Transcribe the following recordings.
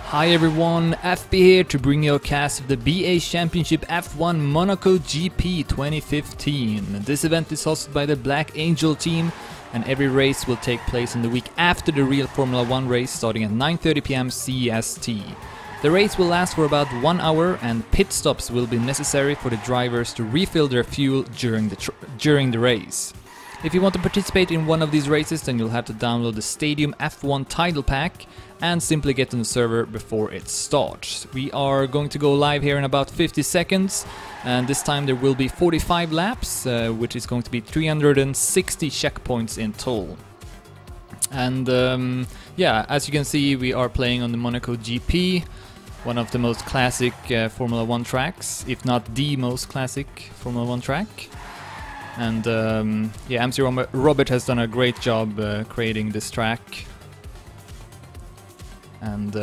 Hi everyone, FB here to bring you a cast of the BA Championship F1 Monaco GP 2015. This event is hosted by the Black Angel team, and every race will take place in the week after the real Formula 1 race, starting at 9:30 PM CEST. The race will last for about 1 hour, and pit stops will be necessary for the drivers to refill their fuel during the race. If you want to participate in one of these races, then you'll have to download the Stadium F1 Title Pack and simply get on the server before it starts. We are going to go live here in about 50 seconds, and this time there will be 45 laps, which is going to be 360 checkpoints in total. And yeah, as you can see, we are playing on the Monaco GP, one of the most classic Formula 1 tracks, if not the most classic Formula 1 track. And yeah, MC Robert has done a great job creating this track. And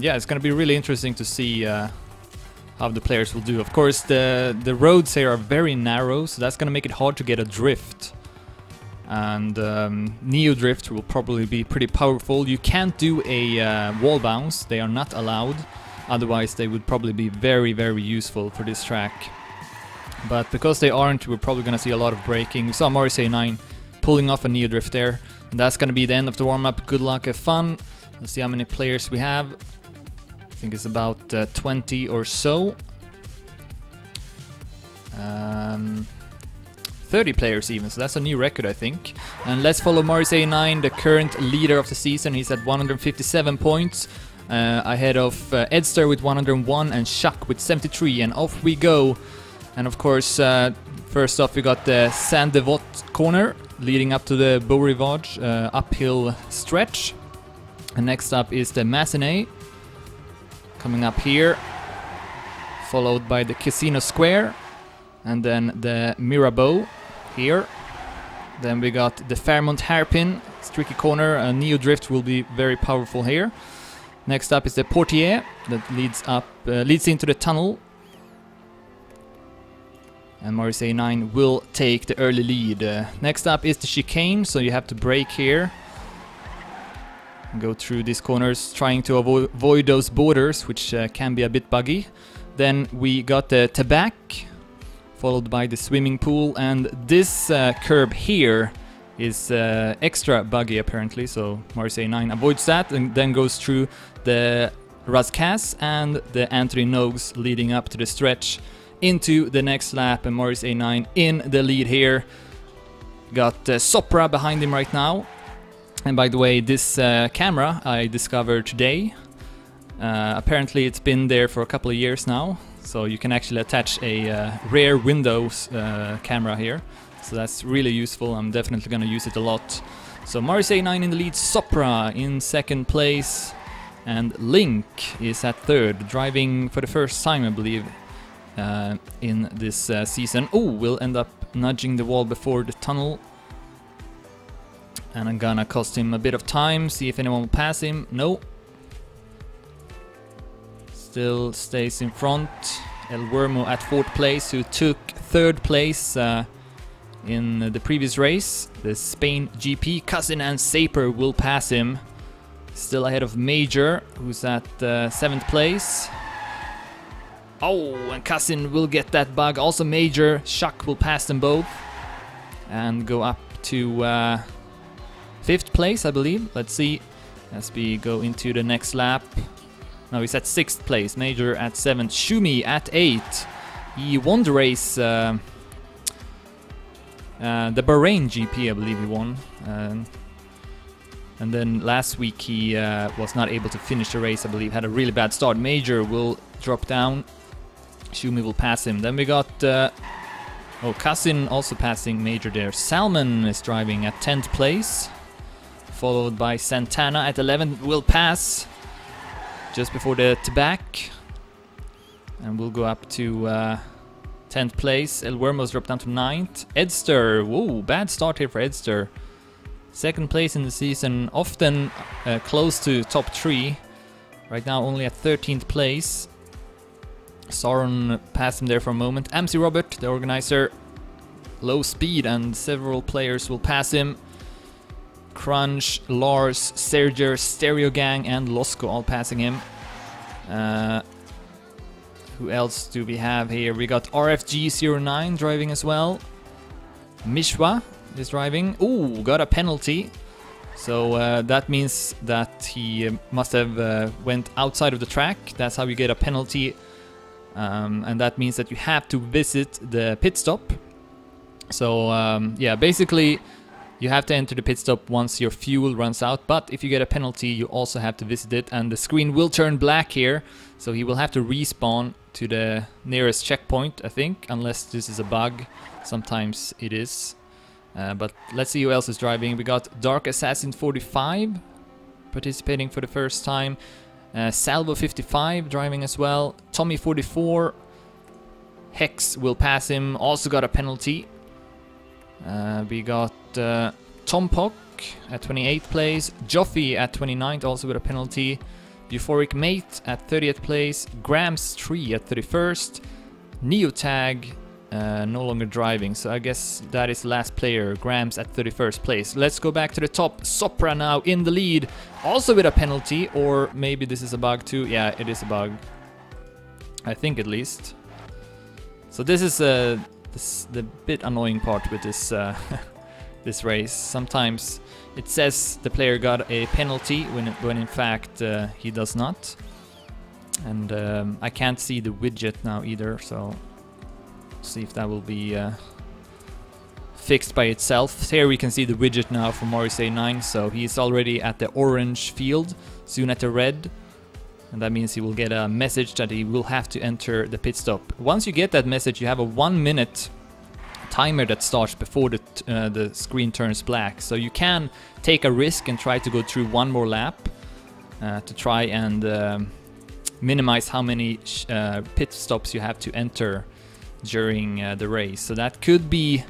yeah, it's going to be really interesting to see how the players will do. Of course, the roads here are very narrow, so that's going to make it hard to get a drift. And Neo Drift will probably be pretty powerful. You can't do a wall bounce, they are not allowed. Otherwise, they would probably be very, very useful for this track. But because they aren't, we're probably going to see a lot of braking. We saw Morrissey9 pulling off a Neo Drift there. And that's going to be the end of the warm-up. Good luck, have fun. Let's see how many players we have. I think it's about 20 or so. 30 players even, so that's a new record, I think. And let's follow Morrissey9, the current leader of the season. He's at 157 points. Ahead of Edster with 101 and Shuck with 73. And off we go. And of course, first off we got the Saint-Devot corner leading up to the Beau Rivage uphill stretch. And next up is the Massenet coming up here, followed by the Casino Square, and then the Mirabeau here. Then we got the Fairmont Hairpin, it's a tricky corner, a Neo Drift will be very powerful here. Next up is the Portier that leads into the tunnel. And Morrissey9 will take the early lead. Next up is the chicane, so you have to brake here. Go through these corners, trying to avoid those borders, which can be a bit buggy. Then we got the Tabac, followed by the swimming pool, and this curb here is extra buggy apparently, so Morrissey9 avoids that and then goes through the Razcas and the Anthony Nogues leading up to the stretch into the next lap, and Morrissey9 in the lead here. Got Sopra behind him right now. And by the way, this camera I discovered today. Apparently it's been there for a couple of years now, so you can actually attach a rear windows camera here. So that's really useful, I'm definitely gonna use it a lot. So Morrissey9 in the lead, Sopra in second place, and Link is at third, driving for the first time I believe in this season. Oh, we'll end up nudging the wall before the tunnel. And I'm gonna cost him a bit of time, see if anyone will pass him. No. Still stays in front. El Wermo at fourth place, who took third place in the previous race. The Spain GP, Cousin and Saper will pass him. Still ahead of Major, who's at seventh place. Oh, and Cousin will get that bug. Also Major, Shuck will pass them both. And go up to fifth place, I believe. Let's see as we go into the next lap. No, he's at sixth place. Major at seventh. Shumi at eighth. He won the race. The Bahrain GP, I believe he won. And then last week he was not able to finish the race, I believe. Had a really bad start. Major will drop down. Shumi will pass him. Then we got... oh, Cousin also passing Major there. Salmon is driving at 10th place. Followed by Santana at 11th, will pass just before the Tabac. And we'll go up to 10th place. El Wermo's dropped down to 9th. Edster, whoa, bad start here for Edster. Second place in the season, often close to top 3. Right now only at 13th place. Sauron passed him there for a moment. MC Robert, the organizer, low speed and several players will pass him. Crunch, Lars, Serger, Stereo Gang and Losco all passing him. Who else do we have here? We got RFG09 driving as well. Mishwa is driving. Ooh, got a penalty. So that means that he must have went outside of the track. That's how you get a penalty. And that means that you have to visit the pit stop. So yeah, basically you have to enter the pit stop once your fuel runs out. But if you get a penalty, you also have to visit it. And the screen will turn black here. So he will have to respawn to the nearest checkpoint, I think. Unless this is a bug. Sometimes it is. But let's see who else is driving. We got Dark Assassin 45 participating for the first time. Salvo 55 driving as well. Tommy 44. Hex will pass him. Also got a penalty. We got Tom Pock at 28th place. Joffy at 29th also with a penalty. Euphoric Mate at 30th place. Grams 3 at 31st. Neotag no longer driving, so I guess that is the last player. Grams at 31st place. Let's go back to the top. Sopra now in the lead, also with a penalty, or maybe this is a bug too. Yeah, it is a bug, I think, at least. So this is the bit annoying part with this this race. Sometimes it says the player got a penalty when in fact he does not, and I can't see the widget now either, so see if that will be fixed by itself. Here we can see the widget now for Morris A9, so he's already at the orange field, soon at the red, and that means he will get a message that he will have to enter the pit stop. Once you get that message, you have a 1-minute timer that starts before the screen turns black, so you can take a risk and try to go through one more lap to try and minimize how many pit stops you have to enter during the race. So that could be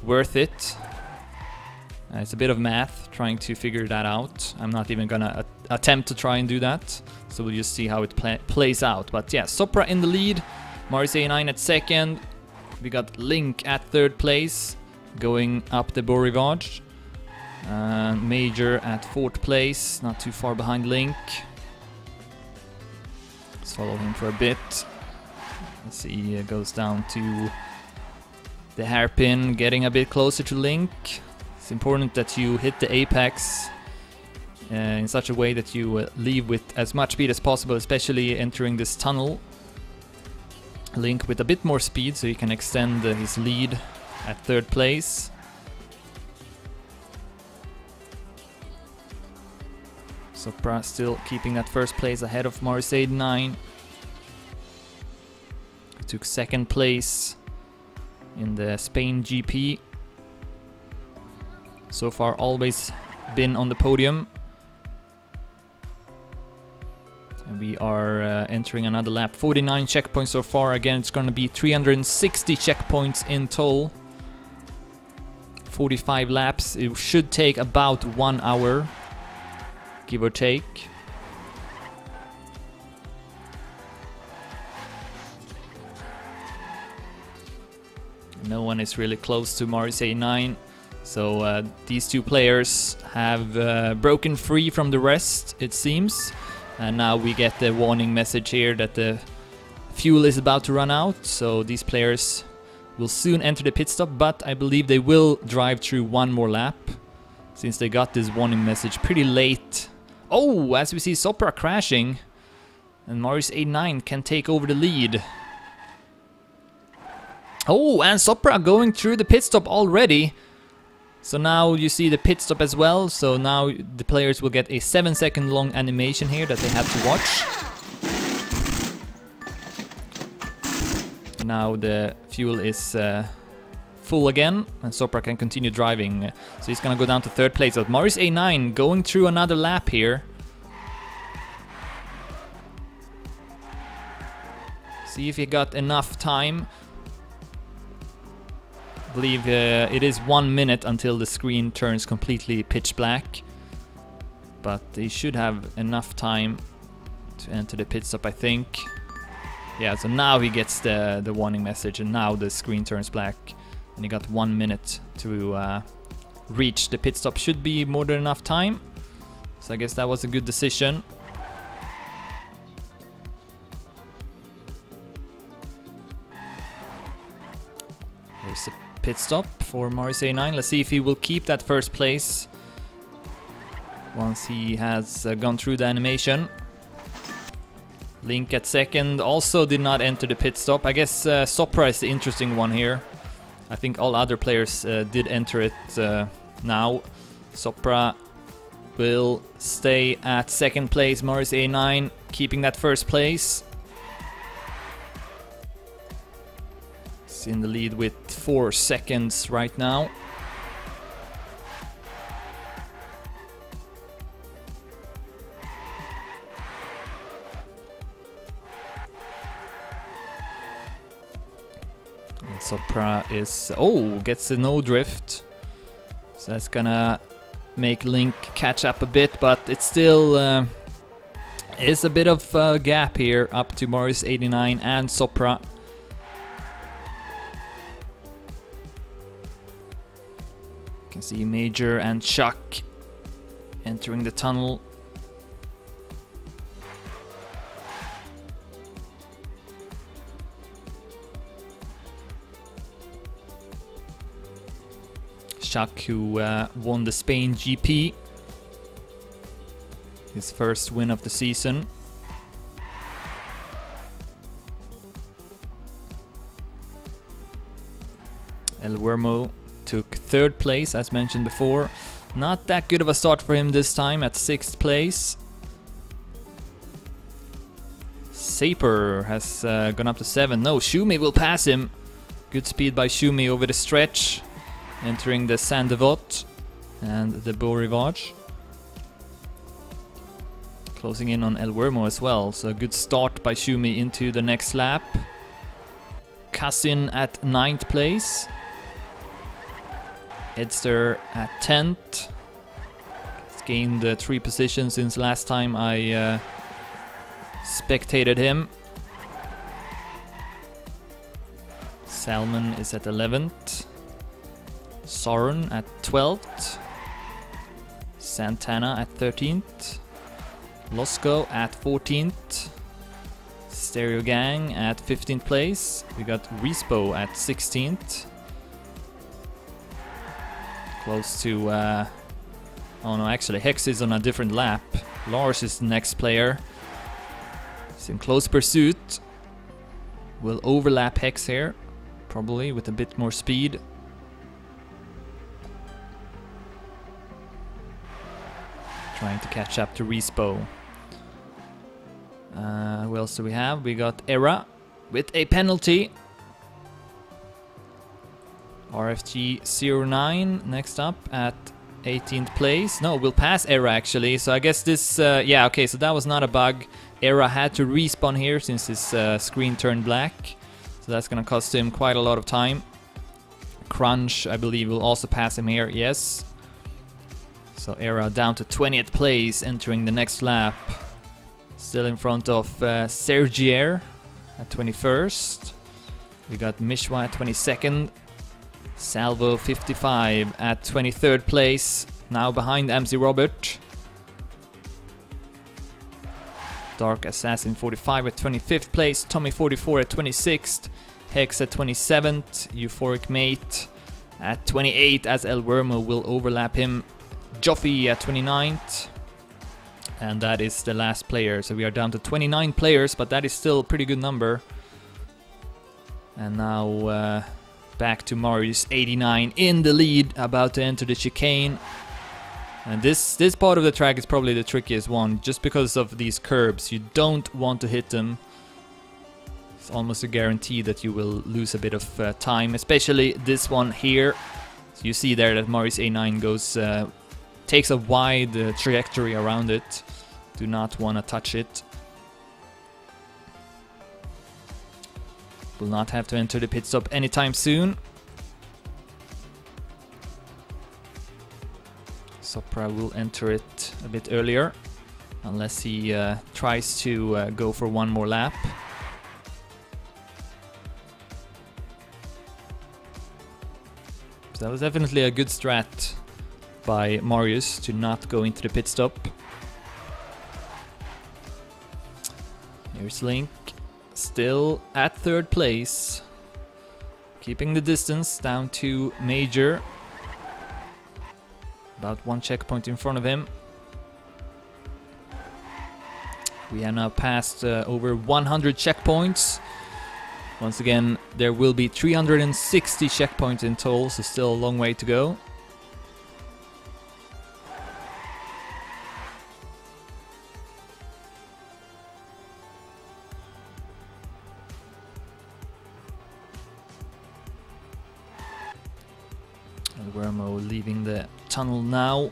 worth it. It's a bit of math trying to figure that out. I'm not even gonna attempt to try and do that, so we'll just see how it plays out. But yeah, Sopra in the lead, Mars A9 at second. We got Link at third place, going up the Beau Rivage. Major at fourth place, not too far behind Link. Let's follow him for a bit. Let's see, it goes down to the hairpin, getting a bit closer to Link. It's important that you hit the apex in such a way that you leave with as much speed as possible, especially entering this tunnel. Link with a bit more speed so he can extend his lead at third place. Sopra still keeping that first place ahead of Morrisade 9. Took second place in the Spain GP. So far always been on the podium. And we are entering another lap. 49 checkpoints so far. Again, it's going to be 360 checkpoints in total. 45 laps. It should take about 1 hour, give or take. No one is really close to Morris A9, so these two players have broken free from the rest, it seems. And now we get the warning message here that the fuel is about to run out, so these players will soon enter the pit stop, but I believe they will drive through one more lap, since they got this warning message pretty late. Oh, as we see Sopra crashing, and Morris A9 can take over the lead. Oh, and Sopra going through the pit stop already. So now you see the pit stop as well. So now the players will get a 7-second long animation here that they have to watch. Now the fuel is full again, and Sopra can continue driving. So he's gonna go down to third place. But Morris A9 going through another lap here. See if he got enough time. I believe it is 1 minute until the screen turns completely pitch black, but they should have enough time to enter the pit stop, I think. Yeah, so now he gets the warning message, and now the screen turns black, and he got 1 minute to reach the pit stop. Should be more than enough time, so I guess that was a good decision. pit stop for Marius 89. Let's see if he will keep that first place once he has gone through the animation. Link at second also did not enter the pit stop. I guess Sopra is the interesting one here. I think all other players did enter it now. Sopra will stay at second place. Marius 89 keeping that first place. He's in the lead with 4 seconds right now. And Sopra is... oh, gets the no drift. So that's gonna make Link catch up a bit, but it still is a bit of a gap here up to Marius 89 and Sopra. You can see Major and Chuck entering the tunnel. Chuck, who won the Spain GP, his first win of the season. El Wermo took 3rd place, as mentioned before. Not that good of a start for him this time, at 6th place. Saper has gone up to 7. No, Schumi will pass him. Good speed by Schumi over the stretch, entering the Saint-Devote and the Beau Rivage. Closing in on El Wermo as well, so a good start by Schumi into the next lap. Kassin at 9th place. Edster at 10th. He's gained 3 positions since last time I spectated him. Salmon is at 11th. Soren at 12th. Santana at 13th. Losco at 14th. Stereo Gang at 15th place. We got Respo at 16th. Close to... oh no, actually Hex is on a different lap. Lars is the next player. He's in close pursuit. Will overlap Hex here, probably with a bit more speed. Trying to catch up to Respo. Who else do we have? We got Era with a penalty. RFG 09 next up at 18th place. No, we'll pass Era actually. So I guess this... yeah, okay, so that was not a bug. Era had to respawn here since his screen turned black. So that's gonna cost him quite a lot of time. Crunch, I believe, will also pass him here, yes. So Era down to 20th place, entering the next lap. Still in front of Sergier at 21st. We got Mishwa at 22nd. Salvo 55 at 23rd place. Now behind MC Robert. Dark Assassin 45 at 25th place. Tommy 44 at 26th. Hex at 27th. Euphoric Mate at 28th, as El Wermo will overlap him. Joffy at 29th. And that is the last player. So we are down to 29 players, but that is still a pretty good number. And now back to Marius 89 in the lead, about to enter the chicane. And this part of the track is probably the trickiest one, just because of these curbs. You don't want to hit them. It's almost a guarantee that you will lose a bit of time, especially this one here. So you see there that Marius 89 goes... takes a wide trajectory around it. Do not want to touch it. Will not have to enter the pit stop anytime soon. Sopra will enter it a bit earlier, unless he tries to go for one more lap. So that was definitely a good strat by Marius to not go into the pit stop. Here's Link, still at 3rd place. keeping the distance down to Major. About 1 checkpoint in front of him. We are now past over 100 checkpoints. Once again, there will be 360 checkpoints in total, so still a long way to go. Guillermo leaving the tunnel now.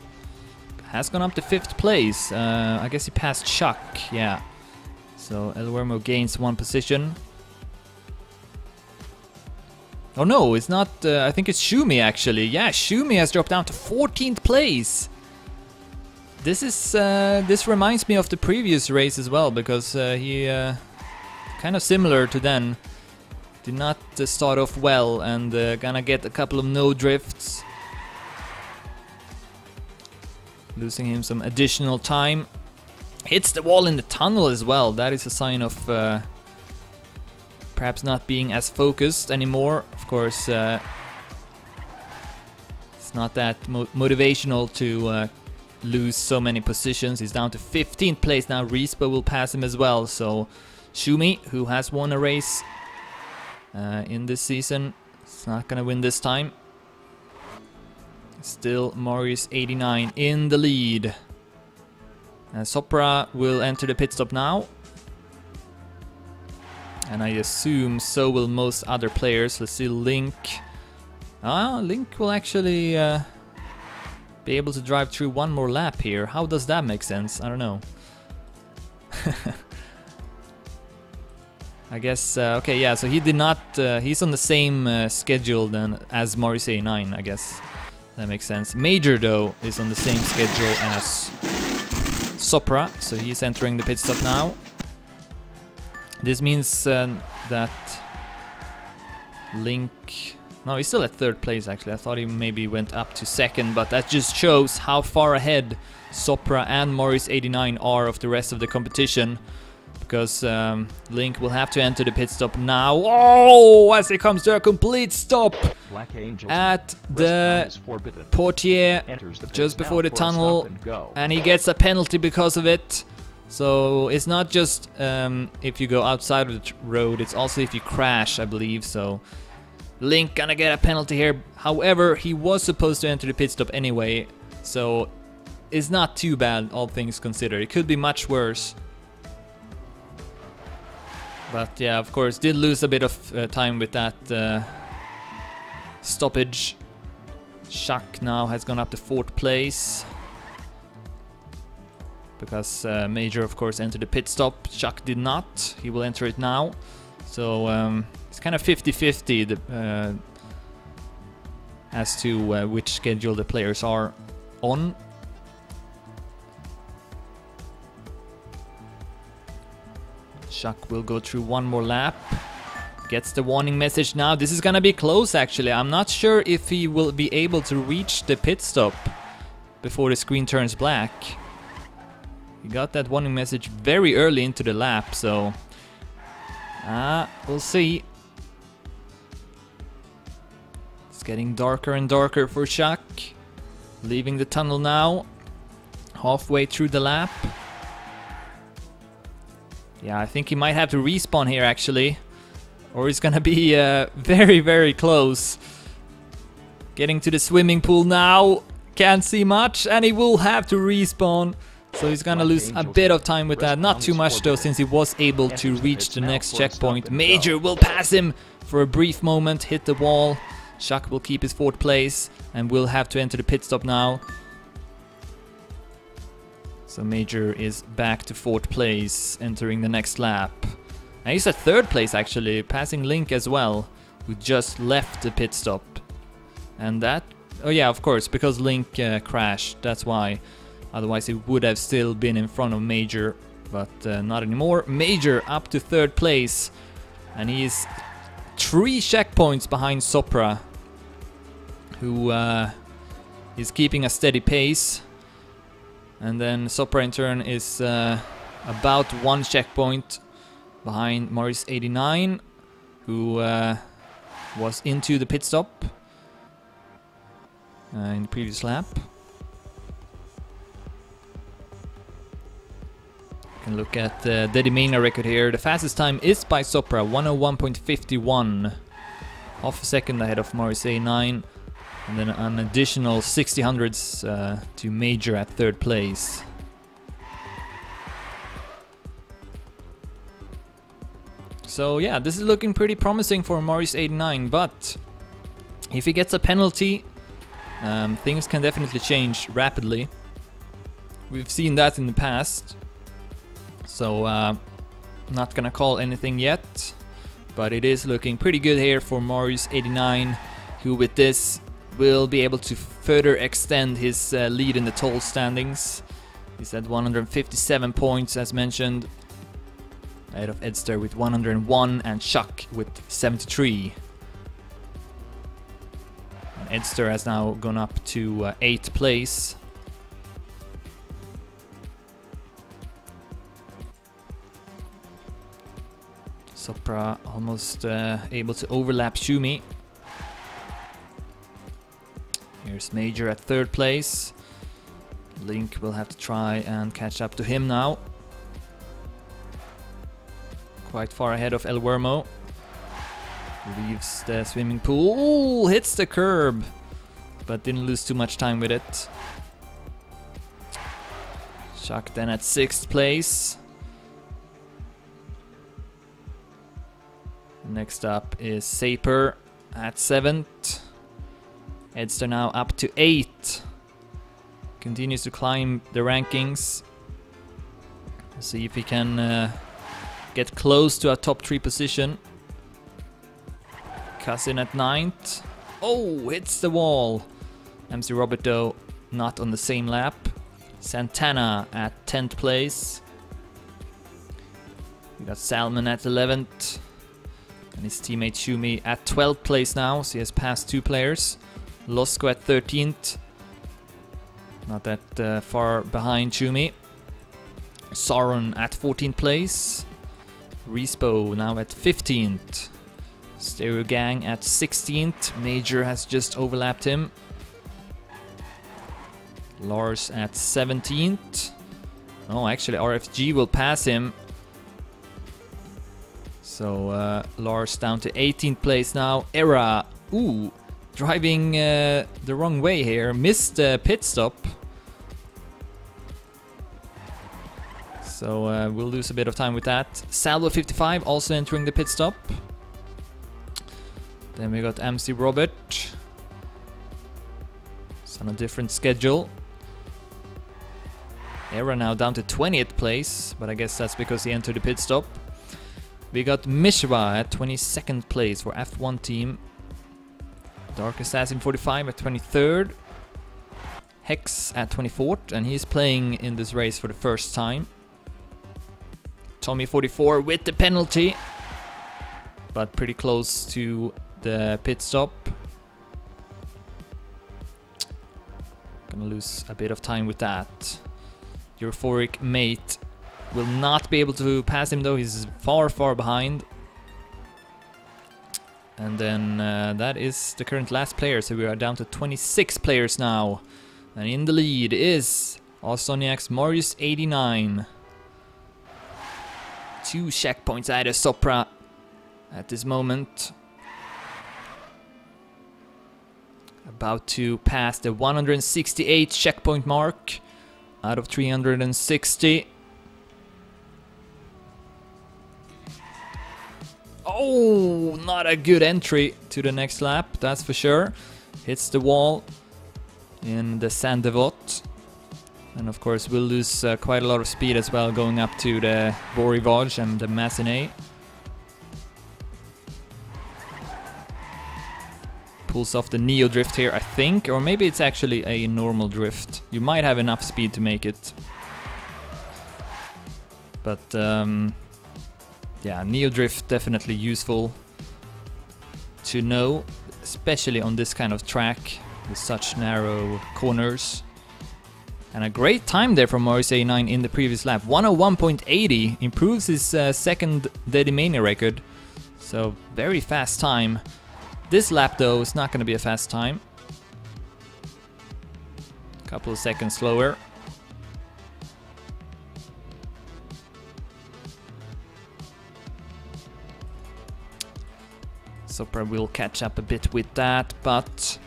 Has gone up to 5th place. I guess he passed Chuck, yeah. So El Guillermo gains 1 position. Oh no, it's not, I think it's Shumi actually. Yeah, Shumi has dropped down to 14th place. This reminds me of the previous race as well, because he kind of similar to then. Did not start off well and gonna get a couple of no drifts. Losing him some additional time. Hits the wall in the tunnel as well. That is a sign of perhaps not being as focused anymore. Of course, it's not that motivational to lose so many positions. He's down to 15th place now. Rispa will pass him as well. So Shumi, who has won a race in this season, is not gonna win this time. Still Marius 89 in the lead. Sopra will enter the pit stop now. And I assume so will most other players. Let's see, Link. Link will actually be able to drive through 1 more lap here. How does that make sense? I don't know. I guess, okay, yeah, so he did not, he's on the same schedule then as Marius 89, I guess. That makes sense. Major, though, is on the same schedule as Sopra, so he's entering the pit stop now. This means that Link... No, he's still at 3rd place, actually. I thought he maybe went up to 2nd, but that just shows how far ahead Sopra and Marius 89 are of the rest of the competition. Because Link will have to enter the pit stop now. Oh, as it comes to a complete stop at the portiere just before the tunnel, and he gets a penalty because of it. So it's not just if you go outside of the road, it's also if you crash, I believe. So Link gonna get a penalty here. However, he was supposed to enter the pit stop anyway, so it's not too bad, all things considered. It could be much worse. But yeah, of course, did lose a bit of time with that stoppage. Shak now has gone up to 4th place. Because Major, of course, entered the pit stop. Shak did not. He will enter it now. So it's kind of 50-50 as to which schedule the players are on. Shak will go through 1 more lap. Gets the warning message now. This is gonna be close, actually. I'm not sure if he will be able to reach the pit stop before the screen turns black. He got that warning message very early into the lap, so... we'll see. It's getting darker and darker for Shak. Leaving the tunnel now. Halfway through the lap. Yeah, I think he might have to respawn here, actually. Or he's gonna be very, very close. Getting to the swimming pool now. Can't see much, and he will have to respawn. So he's gonna lose a bit of time with that. Not too much, though, since he was able to reach the next checkpoint. Major will pass him for a brief moment, hit the wall. Shak will keep his 4th place, and will have to enter the pit stop now. So Major is back to 4th place, entering the next lap. And he's at 3rd place, actually, passing Link as well, who just left the pit stop. And that... Oh yeah, of course, because Link crashed, that's why. Otherwise he would have still been in front of Major, but not anymore. Major up to 3rd place, and he is 3 checkpoints behind Sopra, who is keeping a steady pace. And then Sopra in turn is about 1 checkpoint behind Marius 89, who was into the pit stop in the previous lap. You can look at the Dedimania record here. The fastest time is by Sopra, 101.51. Half a second ahead of Morris 89. And then an additional 60 hundredths to Major at third place. So yeah, this is looking pretty promising for Morris 89, but if he gets a penalty, things can definitely change rapidly. We've seen that in the past. So not gonna call anything yet, but it is looking pretty good here for Morris 89, who with this will be able to further extend his lead in the toll standings. He's at 157 points as mentioned, ahead of Edster with 101 and Chuck with 73. And Edster has now gone up to 8th place. Sopra almost able to overlap Schumi. Here's Major at third place. Link will have to try and catch up to him now. Quite far ahead of El Wermo. Leaves the swimming pool. Ooh, hits the curb, but didn't lose too much time with it. Chuck then at 6th place. Next up is Saper at 7th. Edster now up to 8. Continues to climb the rankings. Let's see if he can get close to a top 3 position. Cousin at 9th. Oh, hits the wall. MC Robert though not on the same lap. Santana at 10th place. We got Salmon at 11th. And his teammate Schumi at 12th place now, so he has passed 2 players. Losco at 13th. Not that far behind Schumi. Sauron at 14th place. Respo now at 15th. Stereo Gang at 16th. Major has just overlapped him. Lars at 17th. Oh, actually RFG will pass him. So Lars down to 18th place now. Era, ooh, driving the wrong way here. Missed the pit stop. So we'll lose a bit of time with that. Salvo 55 also entering the pit stop. Then we got MC Robert. It's on a different schedule. Era now down to 20th place, but I guess that's because he entered the pit stop. We got Mishra at 22nd place for F1 team. Dark Assassin 45 at 23rd. Hex at 24th, and he's playing in this race for the first time. Tommy 44 with the penalty, but pretty close to the pit stop. Gonna lose a bit of time with that. Euphoric Mate will not be able to pass him though, he's far behind. And then that is the current last player, so we are down to 26 players now. And in the lead is Austoniac's Marius 89. 2 checkpoints out of Sopra at this moment. About to pass the 168 checkpoint mark out of 360. Oh, not a good entry to the next lap, that's for sure. Hits the wall in the Saint Devote. And of course we'll lose quite a lot of speed as well going up to the Beau Rivage and the Massenet. Pulls off the Neo drift here, I think, or maybe it's actually a normal drift. You might have enough speed to make it. But yeah, Neo drift definitely useful to know, especially on this kind of track with such narrow corners. And a great time there from Morris 89 in the previous lap. 101.80 improves his second Dedimania record. So very fast time. This lap though is not going to be a fast time. A couple of seconds slower. So probably will catch up a bit with that, but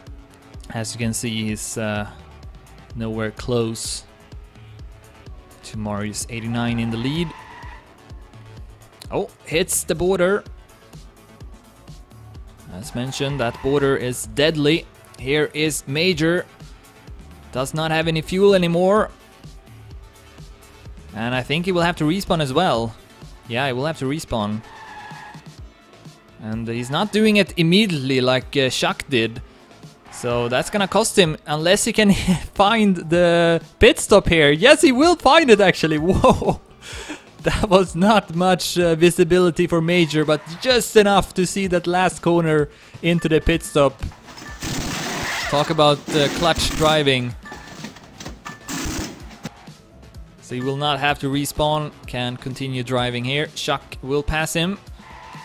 as you can see, he's nowhere close to Marius 89 in the lead. Oh, hits the border. As mentioned, that border is deadly. Here is Major. Does not have any fuel anymore. And I think he will have to respawn as well. Yeah, he will have to respawn. And he's not doing it immediately like Shaq did. So that's gonna cost him, unless he can find the pit stop here. Yes, he will find it actually. Whoa! That was not much visibility for Major, but just enough to see that last corner into the pit stop. Talk about clutch driving. So he will not have to respawn, can continue driving here. Shaq will pass him,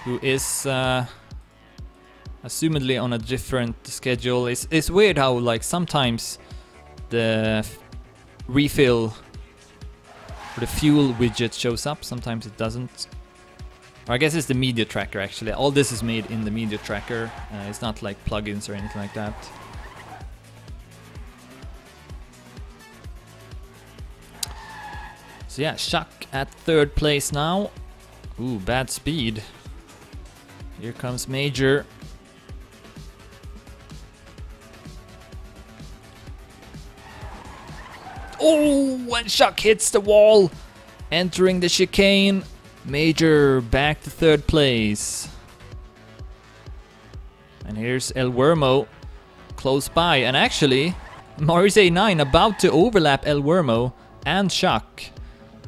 who is assumedly on a different schedule. It's weird how like sometimes the refill or the fuel widget shows up, sometimes it doesn't. Or I guess it's the media tracker actually. All this is made in the media tracker. It's not like plugins or anything like that. So yeah, Shaq at third place now. Ooh, bad speed. Here comes Major. Oh, when Shaq hits the wall, entering the chicane. Major back to third place. And here's El Wermo close by. And actually, Marius 89 about to overlap El Wermo and Shaq.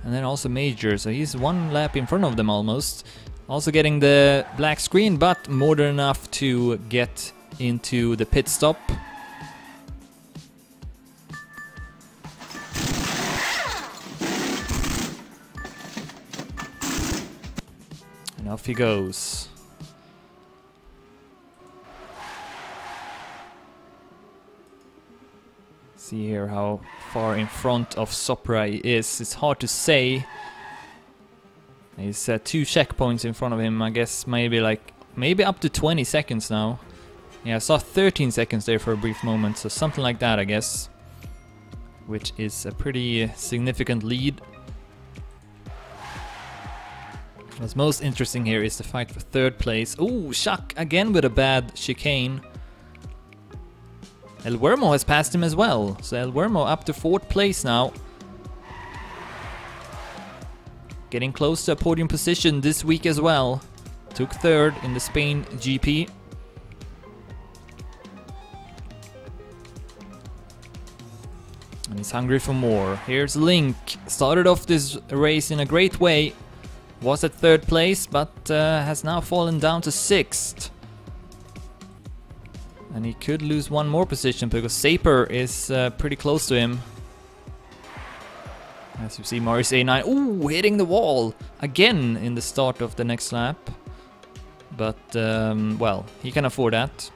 And then also Major, so he's one lap in front of them almost. Also getting the black screen, but more than enough to get into the pit stop. And off he goes. See here how far in front of Sopra he is. It's hard to say. He's 2 checkpoints in front of him. I guess maybe up to 20 seconds now. Yeah, I saw 13 seconds there for a brief moment, so something like that, I guess. Which is a pretty significant lead. What's most interesting here is the fight for third place. Ooh, Shaq again with a bad chicane. El Wermo has passed him as well, so El Wermo up to fourth place now. Getting close to a podium position this week as well. Took third in the Spain GP. And he's hungry for more. Here's Link. Started off this race in a great way. Was at third place, but has now fallen down to sixth. And he could lose one more position because Saper is pretty close to him. As you see, Marius 89, ooh, hitting the wall again in the start of the next lap. But, well, he can afford that.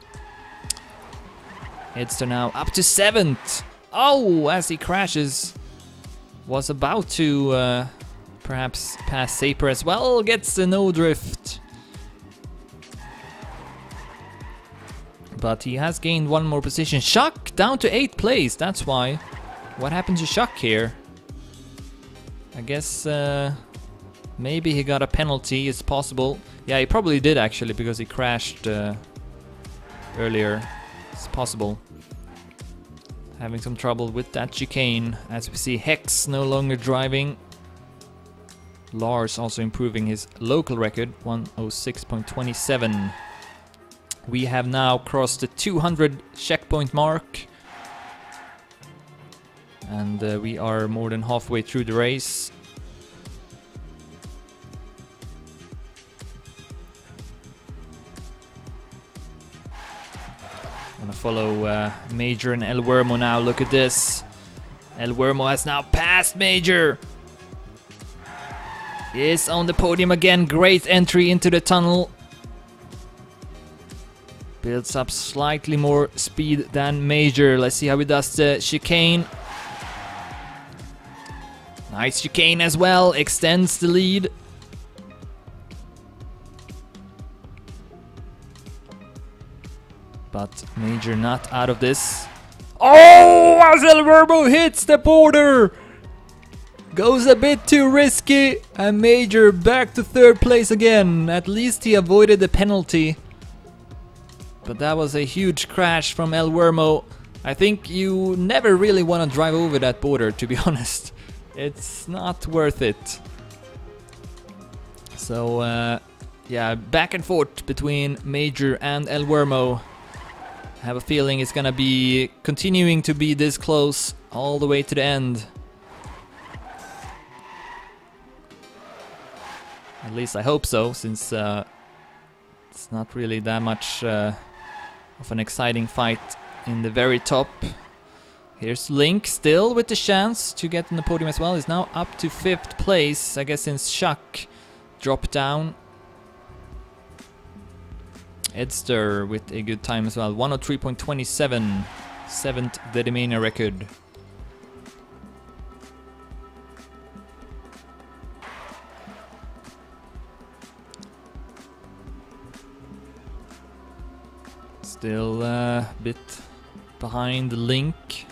It's now up to 7th. Oh, as he crashes. Was about to perhaps pass Saper as well. Gets the no drift. But he has gained one more position. Shaq down to 8th place, that's why. What happened to Shaq here? I guess maybe he got a penalty, it's possible. Yeah, he probably did actually, because he crashed earlier. It's possible. Having some trouble with that chicane. As we see, Hex no longer driving. Lars also improving his local record, 106.27. We have now crossed the 200 checkpoint mark. And we are more than halfway through the race. Gonna follow Major and El Wermo now. Look at this. El Wermo has now passed Major. He is on the podium again. Great entry into the tunnel. Builds up slightly more speed than Major. Let's see how he does the chicane. Nice chicane as well, extends the lead. But Major not out of this. Oh, as El Verbo hits the border! Goes a bit too risky, and Major back to third place again. At least he avoided the penalty. But that was a huge crash from El Vermo. I think you never really want to drive over that border, to be honest. It's not worth it. So, yeah, back and forth between Major and El Vermo. I have a feeling it's gonna be continuing to be this close all the way to the end. At least I hope so, since it's not really that much of an exciting fight in the very top. Here's Link still with the chance to get on the podium as well. He's now up to 5th place, I guess, since Chuck dropped down. Edster with a good time as well, 103.27, 7th Dedimania record. Still a bit behind Link.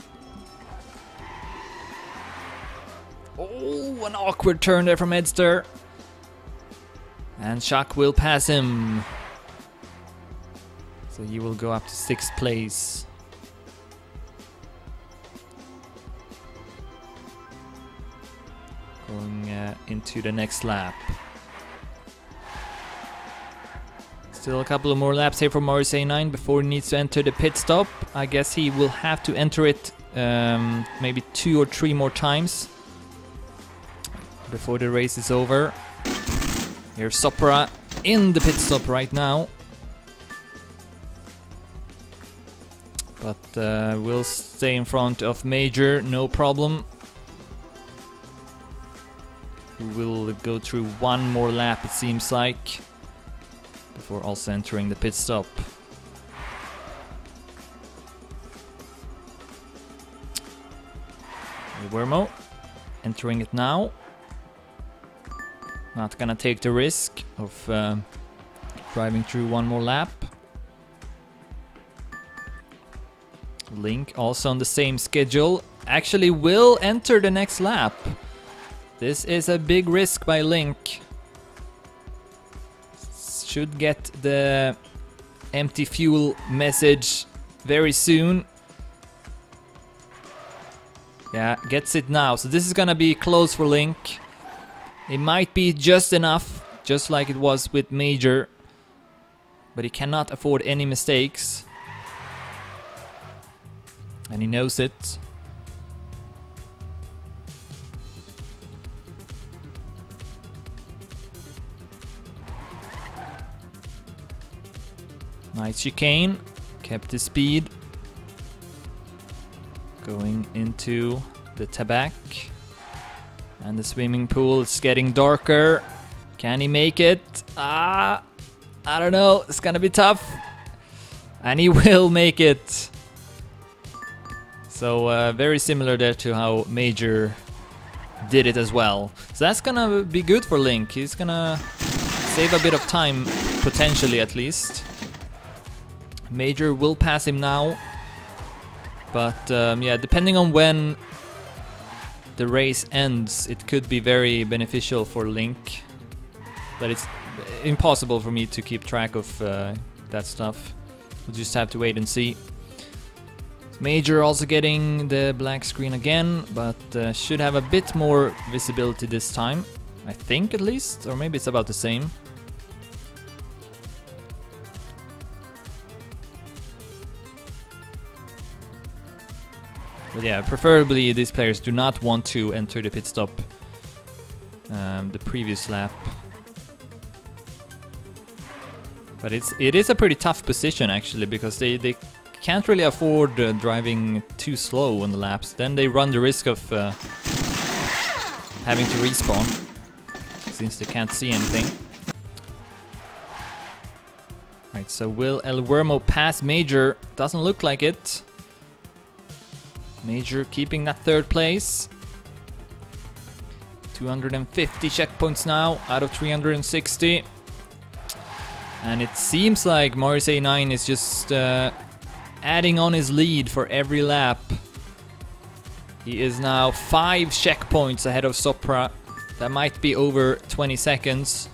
Oh, an awkward turn there from Edster. And Chuck will pass him. So he will go up to 6th place. Going into the next lap. Still a couple of more laps here for Morris A9 before he needs to enter the pit stop. I guess he will have to enter it maybe 2 or 3 more times before the race is over. Here's Sopra in the pit stop right now. But we'll stay in front of Major, no problem. We will go through 1 more lap, it seems like, before also entering the pit stop. Wermo entering it now. Not gonna take the risk of driving through 1 more lap. Link also on the same schedule. Actually will enter the next lap. This is a big risk by Link. Should get the empty fuel message very soon. Yeah, gets it now. So this is gonna be close for Link. It might be just enough, just like it was with Major. But he cannot afford any mistakes. And he knows it. Nice chicane, kept his speed. Going into the tabac. And the swimming pool is getting darker. Can he make it? I don't know, it's gonna be tough. And he will make it. So very similar there to how Major did it as well. So that's gonna be good for Link. He's gonna save a bit of time, potentially at least. Major will pass him now. But yeah, depending on when the race ends, it could be very beneficial for Link. But it's impossible for me to keep track of that stuff. We'll just have to wait and see. Major also getting the black screen again, but should have a bit more visibility this time. I think at least, or maybe it's about the same. But yeah, preferably these players do not want to enter the pit stop the previous lap. But it is a pretty tough position actually, because they can't really afford driving too slow on the laps. Then they run the risk of having to respawn, since they can't see anything. Alright, so will El Wermo pass Major? Doesn't look like it. Major keeping that third place. 250 checkpoints now out of 360. And it seems like Morris A9 is just adding on his lead for every lap. He is now 5 checkpoints ahead of Sopra. That might be over 20 seconds.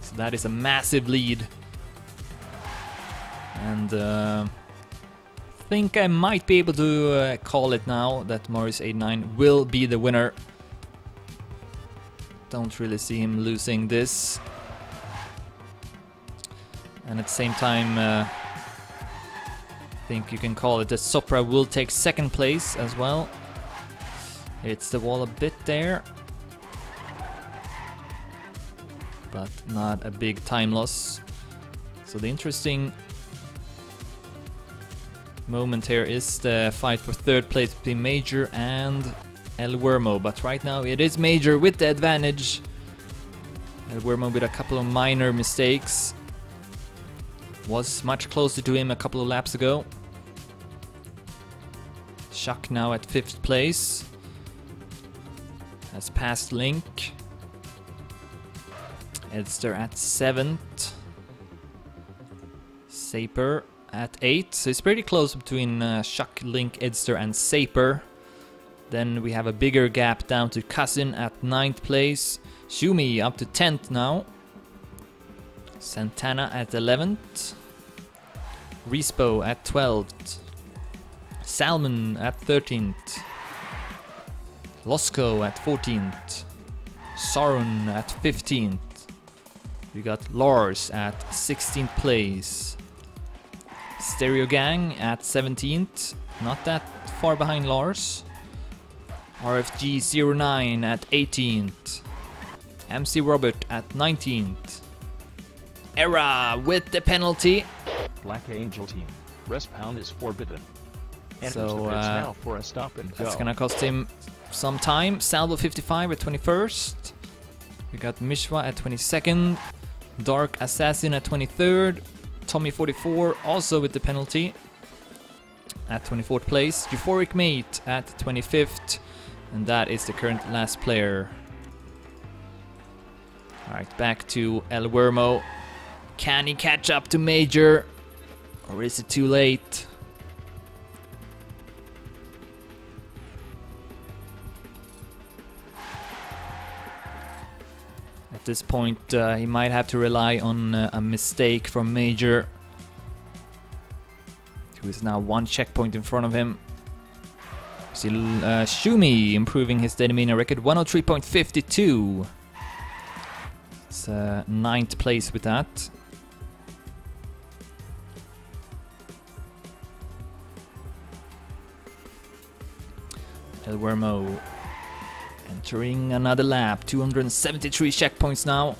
So that is a massive lead. And I think I might be able to call it now that Morris A9 will be the winner. Don't really see him losing this. And at the same time, I think you can call it that Sopra will take second place as well. Hits the wall a bit there. But not a big time loss. So the interesting moment here is the fight for third place between Major and El Wermo, but right now it is Major with the advantage. El Wermo with a couple of minor mistakes. Was much closer to him a couple of laps ago. Schuck now at 5th place. Has passed Link. Edster at 7th. Saper at 8th. So it's pretty close between Schuck, Link, Edster and Saper. Then we have a bigger gap down to Cousin at 9th place. Shumi up to 10th now. Santana at 11th. Respo at 12th. Salmon at 13th. Losco at 14th. Sauron at 15th. We got Lars at 16th place. Stereo Gang at 17th. Not that far behind Lars. RFG09 at 18th. MC Robert at 19th. Era with the penalty. Black Angel team. Respawn is forbidden. So now for a stop and that's go. gonna cost him some time. Salvo 55 at 21st. We got Mishwa at 22nd. Dark Assassin at 23rd. Tommy 44 also with the penalty at 24th place. Euphoric Mate at 25th. And that is the current last player. Alright, back to El Wermo. Can he catch up to Major? Or is it too late? At this point, he might have to rely on a mistake from Major, who is now 1 checkpoint in front of him. See Shumi improving his Deadmania record, 103.52. It's 9th place with that. El Wermo entering another lap, 273 checkpoints now.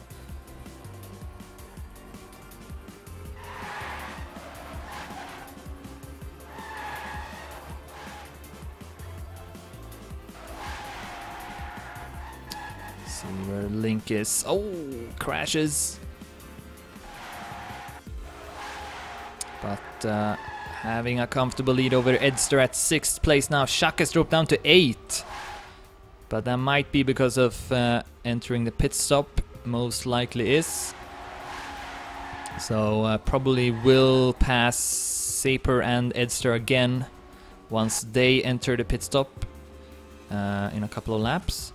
See where Link is. Oh, crashes. But having a comfortable lead over Edster at 6th place now. Schuck has dropped down to 8th. But that might be because of entering the pit stop, most likely is. So probably will pass Saper and Edster again once they enter the pit stop in a couple of laps.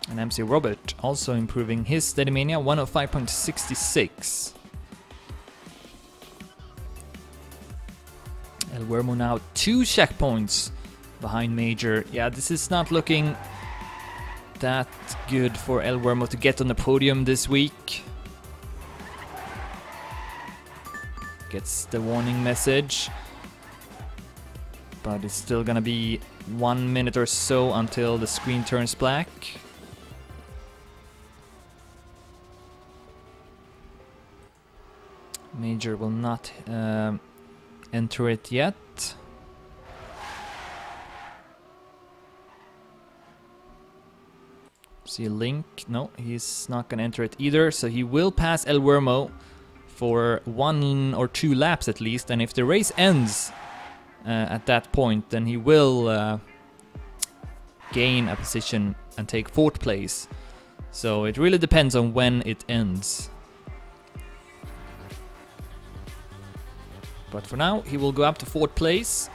And MC Robert also improving his Steadymania, 105.66. El Wermo now 2 checkpoints behind Major. Yeah, this is not looking that good for El Wermo to get on the podium this week. Gets the warning message. But it's still gonna be 1 minute or so until the screen turns black. Major will not enter it yet. See Link, no, he's not gonna enter it either, so he will pass El Wermo for 1 or 2 laps at least, and if the race ends at that point, then he will gain a position and take 4th place. So it really depends on when it ends. But for now, he will go up to 4th place.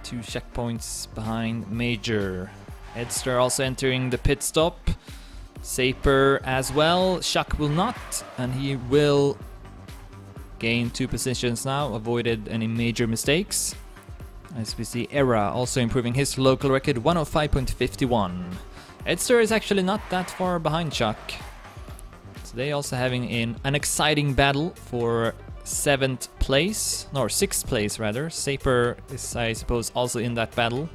2 checkpoints behind Major. Edster also entering the pit stop. Saper as well. Shuck will not, and he will gain 2 positions now, avoided any major mistakes. As we see Era also improving his local record, 105.51. Edster is actually not that far behind Chuck. So they also having an exciting battle for 7th place, no, 6th place rather. Saper is, I suppose, also in that battle.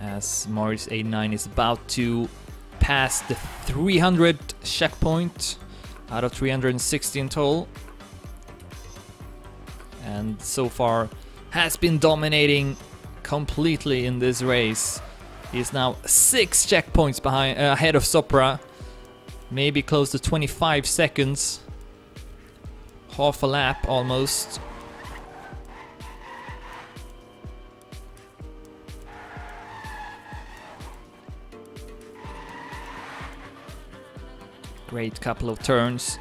As Morris89 is about to pass the 300 checkpoint out of 360 in total, and so far has been dominating completely in this race. He's now 6 checkpoints behind, ahead of Sopra, maybe close to 25 seconds, half a lap almost. Great couple of turns,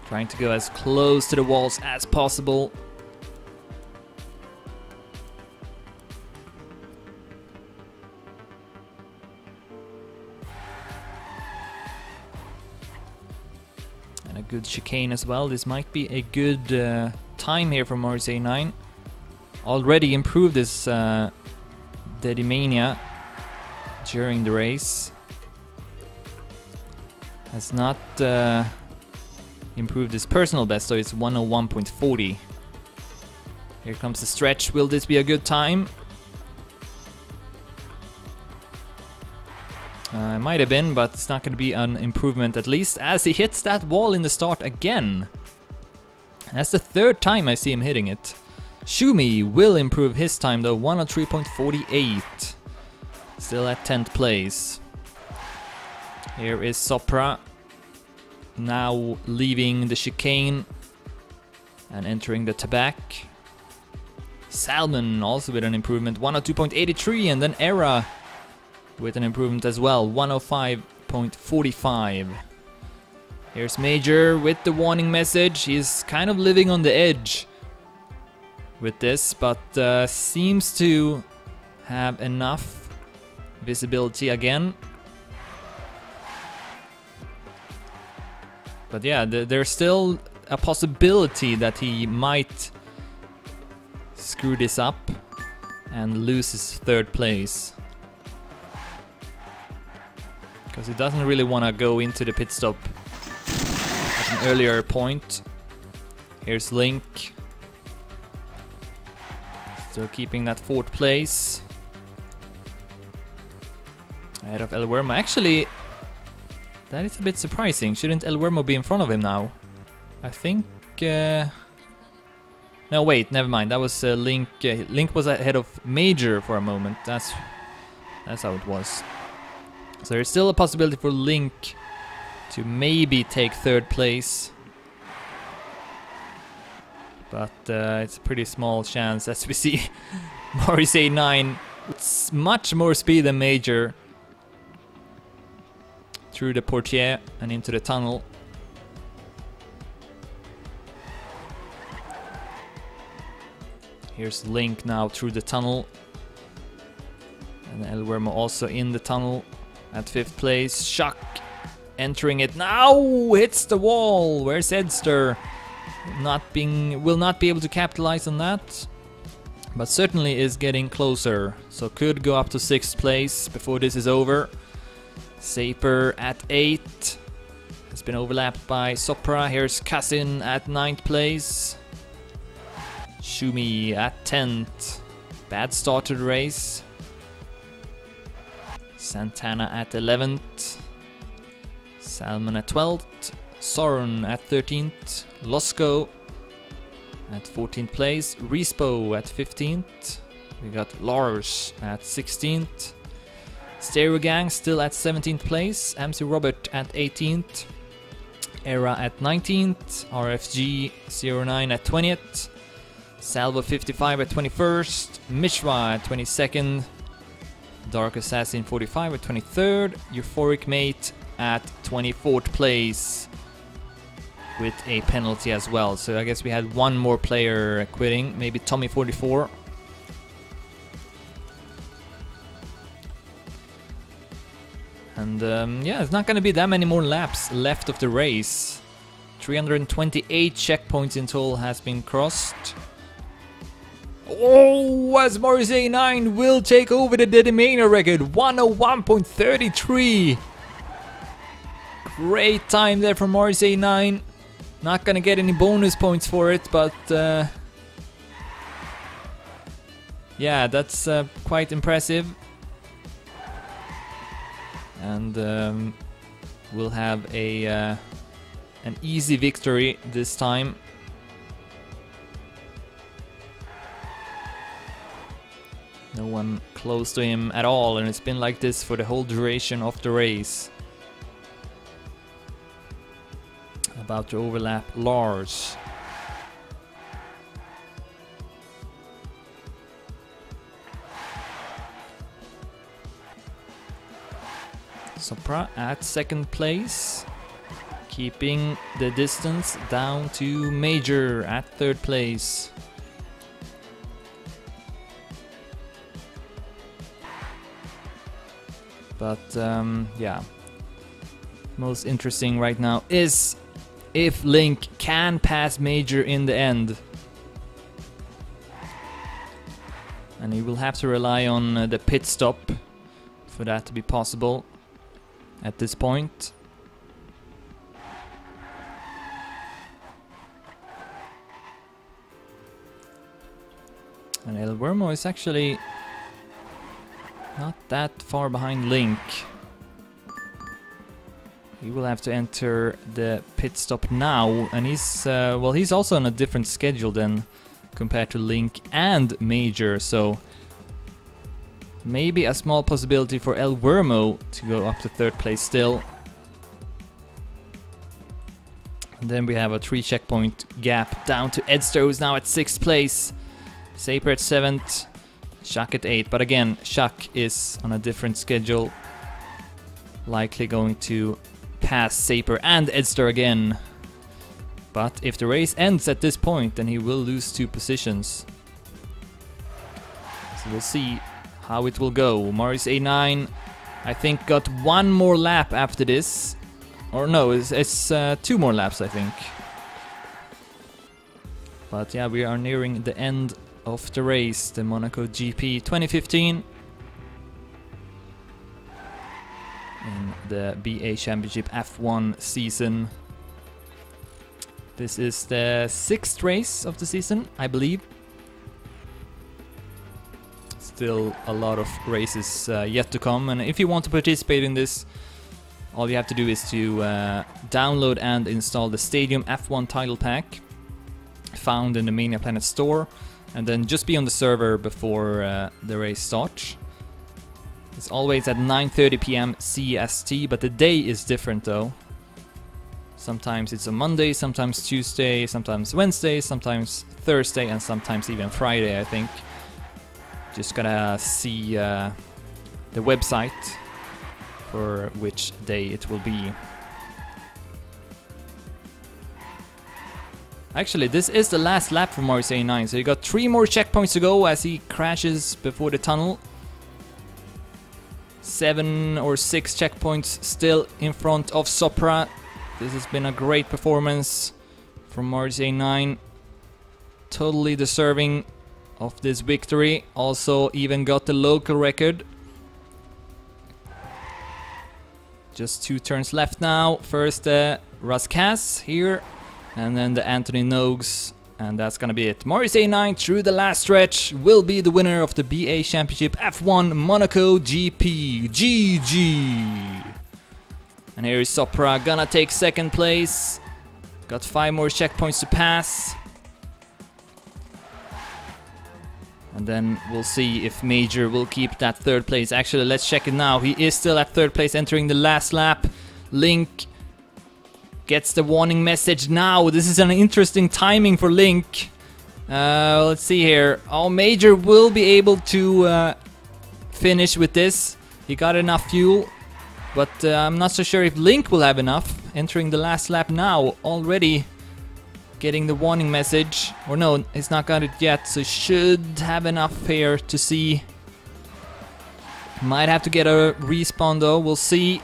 trying to go as close to the walls as possible. And a good chicane as well. This might be a good time here for Morris89. Already improved this Dedimania during the race. Has not improved his personal best, so it's 101.40. Here comes the stretch. Will this be a good time? It might have been, but it's not going to be an improvement, at least as he hits that wall in the start again. That's the 3rd time I see him hitting it. Shumi will improve his time though, 103.48. Still at 10th place. Here is Sopra, now leaving the chicane and entering the Tabac. Salmon also with an improvement, 102.83, and then Era with an improvement as well, 105.45. Here's Major with the warning message. He's kind of living on the edge with this, but seems to have enough visibility again. But yeah, there's still a possibility that he might screw this up and lose his 3rd place. Because he doesn't really want to go into the pit stop at an earlier point. Here's Link. Still keeping that 4th place. Ahead of El Wermo. Actually, that is a bit surprising. Shouldn't El Wermo be in front of him now? I think... No, wait, never mind. That was Link. Link was ahead of Major for a moment. That's how it was. So there's still a possibility for Link to maybe take 3rd place. But it's a pretty small chance, as we see. Morris89, it's much more speed than Major. Through the portiere and into the tunnel. Here's Link now through the tunnel. And El Wermo also in the tunnel at 5th place. Shuck entering it now, hits the wall. Where's Edster? Will not be able to capitalize on that, but certainly is getting closer. So could go up to 6th place before this is over. Saper at 8th, has been overlapped by Sopra. Here's Kassin at 9th place. Shumi at 10th. Bad start to the race. Santana at 11th. Salmon at 12th. Soren at 13th. Losco at 14th place. Respo at 15th. We got Lars at 16th. Stereo Gang still at 17th place. MC Robert at 18th. Era at 19th. RFG 09 at 20th. Salvo 55 at 21st. Mishra at 22nd. Dark Assassin 45 at 23rd. Euphoric Mate at 24th place with a penalty as well. So I guess we had one more player quitting, maybe Tommy 44. And yeah, it's not going to be that many more laps left of the race. 328 checkpoints in total has been crossed. Oh, as Morris A9 will take over the Dedimania record, 101.33. Great time there from Morris A9. Not gonna get any bonus points for it, but yeah, that's quite impressive. And we'll have an easy victory this time. No one close to him at all, and it's been like this for the whole duration of the race. About to overlap Lars. Sopra at 2nd place, keeping the distance down to Major at 3rd place. But yeah, most interesting right now is if Link can pass Major in the end. And he will have to rely on the pit stop for that to be possible at this point. And El Vermo is actually not that far behind Link. He will have to enter the pit stop now, and he's well, he's also on a different schedule than compared to Link and Major, so maybe a small possibility for El Vermo to go up to 3rd place still. And then we have a 3 checkpoint gap down to Edster, who's now at 6th place. Saper at 7th. Shaq at 8th, but again, Shaq is on a different schedule. Likely going to pass Saper and Edster again. But if the race ends at this point, then he will lose 2 positions. So we'll see how it will go. Morris A9, I think, got 1 more lap after this. Or no, it's 2 more laps, I think. But yeah, we are nearing the end of the race, the Monaco GP 2015 in the BA Championship F1 season. This is the 6th race of the season, I believe. Still a lot of races yet to come, and if you want to participate in this, all you have to do is to download and install the Stadium F1 title pack found in the Mania Planet store, and then just be on the server before the race starts. It's always at 9:30 PM CST, but the day is different though. Sometimes it's a Monday, sometimes Tuesday, sometimes Wednesday, sometimes Thursday, and sometimes even Friday, I think. Just gotta see the website for which day it will be. Actually, this is the last lap for Morris A9, so you got 3 more checkpoints to go as he crashes before the tunnel. 7 or 6 checkpoints still in front of Sopra. This has been a great performance from Morris A9. Totally deserving of this victory. Also even got the local record. Just 2 turns left now. First Raskas here, and then the Anthony Nogues And that's gonna be it. Morris A9 through the last stretch will be the winner of the BA Championship F1 Monaco GP. GG! And here is Sopra, gonna take second place. Got 5 more checkpoints to pass. And then we'll see if Major will keep that third place. Actually, let's check it now. He is still at third place entering the last lap. Link gets the warning message now. This is an interesting timing for Link. Let's see here. Oh, Major will be able to finish with this. He got enough fuel. But I'm not so sure if Link will have enough. Entering the last lap now. Already getting the warning message. Or no, he's not got it yet. So should have enough here to see. Might have to get a respawn though. We'll see.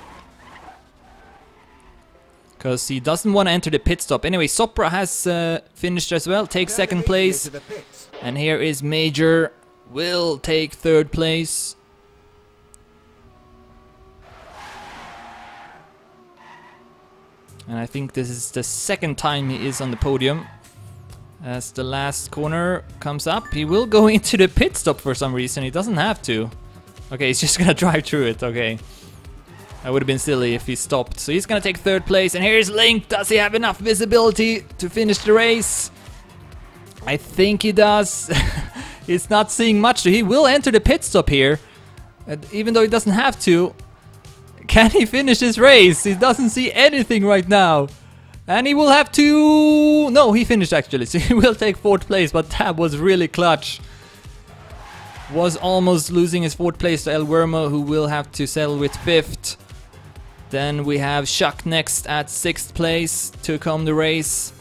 Because he doesn't want to enter the pit stop. Anyway, Sopra has finished as well. Takes second place. And here is Major. Will take third place. And I think this is the second time he is on the podium. As the last corner comes up, he will go into the pit stop for some reason. He doesn't have to. Okay, he's just gonna drive through it. Okay. That would have been silly if he stopped. So he's gonna take third place. And here's Link. Does he have enough visibility to finish the race? I think he does. He's not seeing much. So he will enter the pit stop here. Even though he doesn't have to. Can he finish this race? He doesn't see anything right now. And he will have to... No, he finished actually. So he will take fourth place. But that was really clutch. Was almost losing his fourth place to El Wermo, who will have to settle with fifth. Then we have Chuck next at 6th place. Took home the race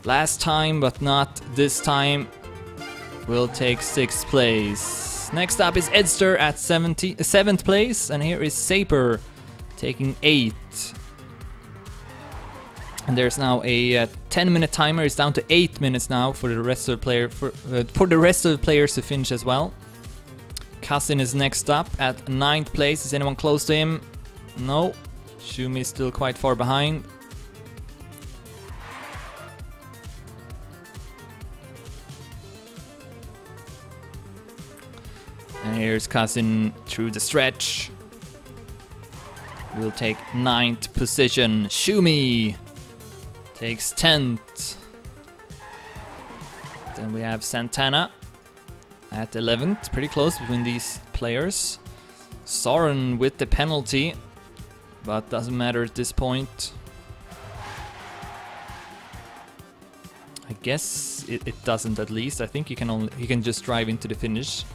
last time, but not this time. Will take 6th place. Next up is Edster at 7th place. And here is Saper taking 8th. And there's now a 10-minute timer. It's down to 8 minutes now for the rest of the players to finish as well. Cousin is next up at 9th place. Is anyone close to him? No. Shumi is still quite far behind. And here's Cousin through the stretch. Will take 9th position. Shumi takes 10th. Then we have Santana at 11th. Pretty close between these players. Soren with the penalty, but doesn't matter at this point. I guess it doesn't, at least. I think he can just drive into the finish.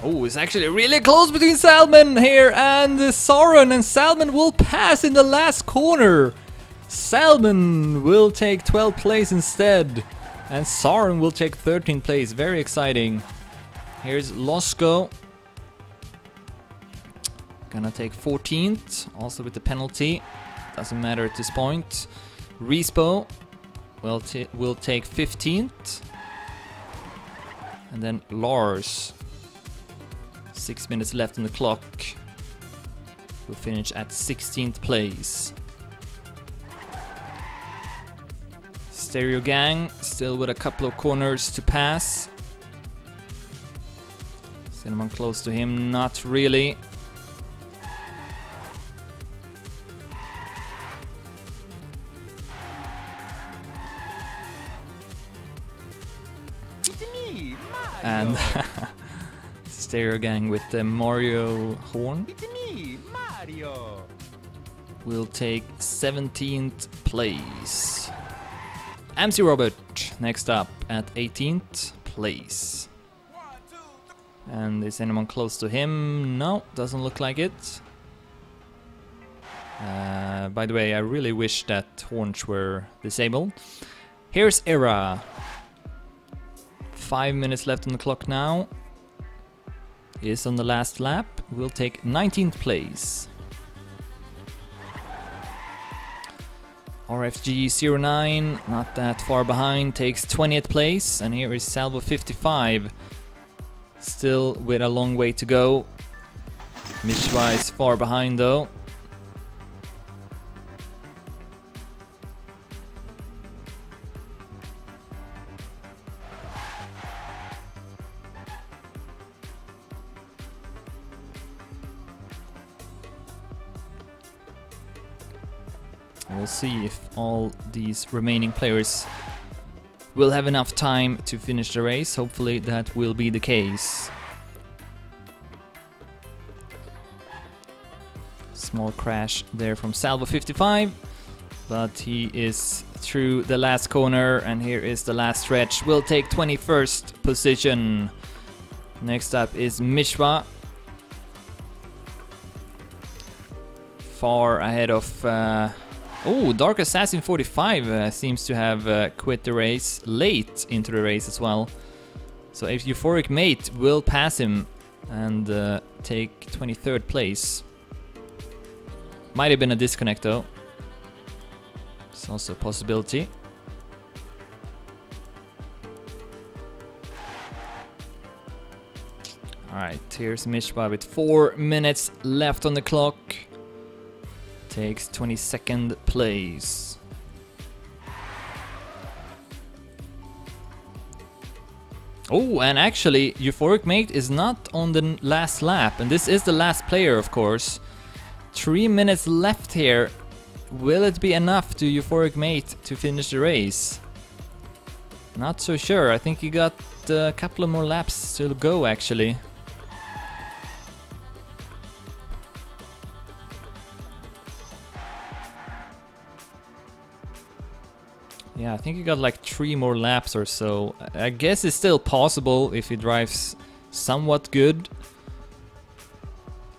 Oh, it's actually really close between Salmon here and Soren, and Salmon will pass in the last corner. Salmon will take 12th place instead, and Soren will take 13th place. Very exciting. Here's Losko. Gonna take 14th, also with the penalty. Doesn't matter at this point. Respo will take 15th. And then Lars. 6 minutes left on the clock. Will finish at 16th place. Stereo Gang still with a couple of corners to pass. Is anyone close to him? Not really. It's me, Mario. And Stereo Gang with the Mario horn. It's me, Mario. Will take 17th place. MC Robert next up at 18th place. And is anyone close to him? No, doesn't look like it. By the way, I really wish that horns were disabled. Here's Era. 5 minutes left on the clock now. Is on the last lap. Will take 19th place. RFG09, not that far behind, takes 20th place. And here is Salvo 55. Still with a long way to go. Mishwa is far behind though. We'll see if all these remaining players will have enough time to finish the race. Hopefully that will be the case. Small crash there from Salvo 55, but he is through the last corner, and here is the last stretch. Will take 21st position. Next up is Mishwa. Far ahead of... oh, Dark Assassin 45 seems to have quit the race late into the race as well. So if Euphoric Mate will pass him and take 23rd place. Might have been a disconnect though. It's also a possibility. Alright, here's Mishwa with 4 minutes left on the clock. Takes 22nd place. Oh, and actually Euphoric Mate is not on the last lap, and this is the last player of course. 3 minutes left here. Will it be enough to Euphoric Mate to finish the race? Not so sure. I think he got a couple of more laps to go actually. Yeah, I think he got like 3 more laps or so. I guess it's still possible if he drives somewhat good.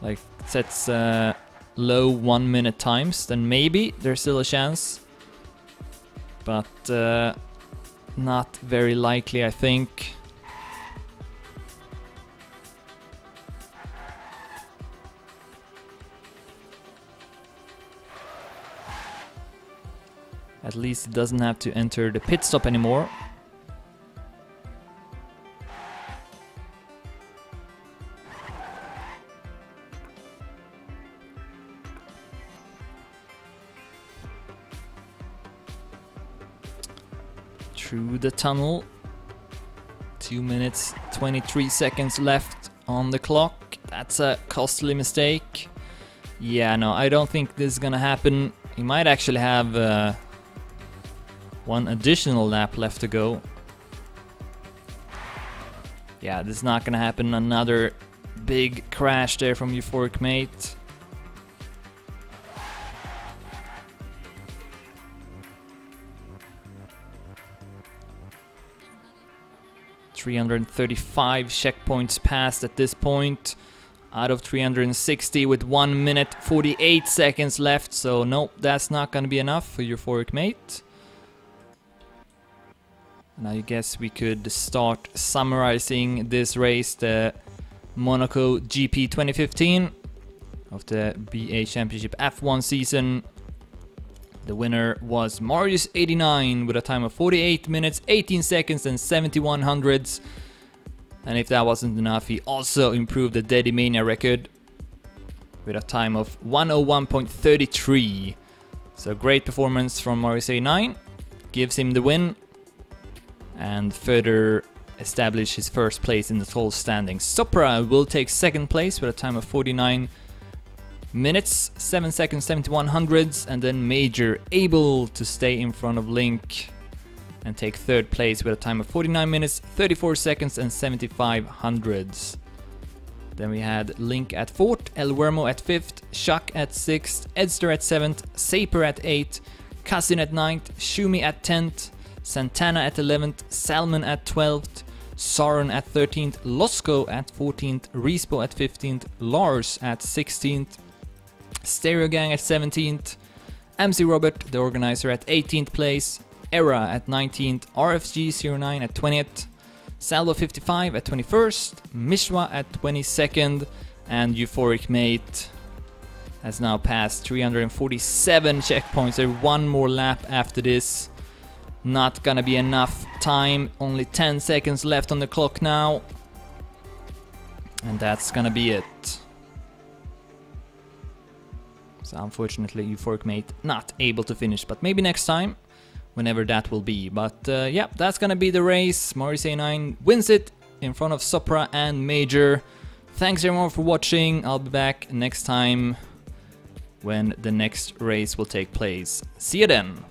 Like sets low 1 minute times, then maybe there's still a chance. But not very likely, I think. At least he doesn't have to enter the pit stop anymore. Through the tunnel. 2 minutes, 23 seconds left on the clock. That's a costly mistake. Yeah, no, I don't think this is gonna happen. He might actually have one additional lap left to go. Yeah, this is not gonna happen. Another big crash there from Euphoric Mate. ...335 checkpoints passed at this point. Out of 360 with 1 minute 48 seconds left. So no, that's not gonna be enough for Euphoric Mate. And I guess we could start summarizing this race, the Monaco GP 2015 of the BA Championship F1 season. The winner was Marius89 with a time of 48 minutes, 18 seconds and 71 hundredths. And if that wasn't enough, he also improved the Dedimania record with a time of 101.33. So great performance from Marius89, gives him the win and further establish his first place in the total standings. Sopra will take second place with a time of 49 minutes, 7 seconds, 71 hundredths, and then Major able to stay in front of Link and take third place with a time of 49 minutes, 34 seconds and 75 hundredths. Then we had Link at 4th, El Wermo at 5th, Shak at 6th, Edster at 7th, Saper at 8th, Cousin at 9th, Shumi at 10th, Santana at 11th, Salmon at 12th, Sauron at 13th, Losco at 14th, Respo at 15th, Lars at 16th, Stereo Gang at 17th, MC Robert, the organizer, at 18th place, Era at 19th, RFG09 at 20th, Salvo 55 at 21st, Mishwa at 22nd, and Euphoric Mate has now passed 347 checkpoints. There's one more lap after this. Not gonna be enough time, only 10 seconds left on the clock now. And that's gonna be it. So unfortunately, Euphoric Mate not able to finish, but maybe next time, whenever that will be. But yeah, that's gonna be the race. Maurice A9 wins it in front of Sopra and Major. Thanks everyone for watching. I'll be back next time when the next race will take place. See you then!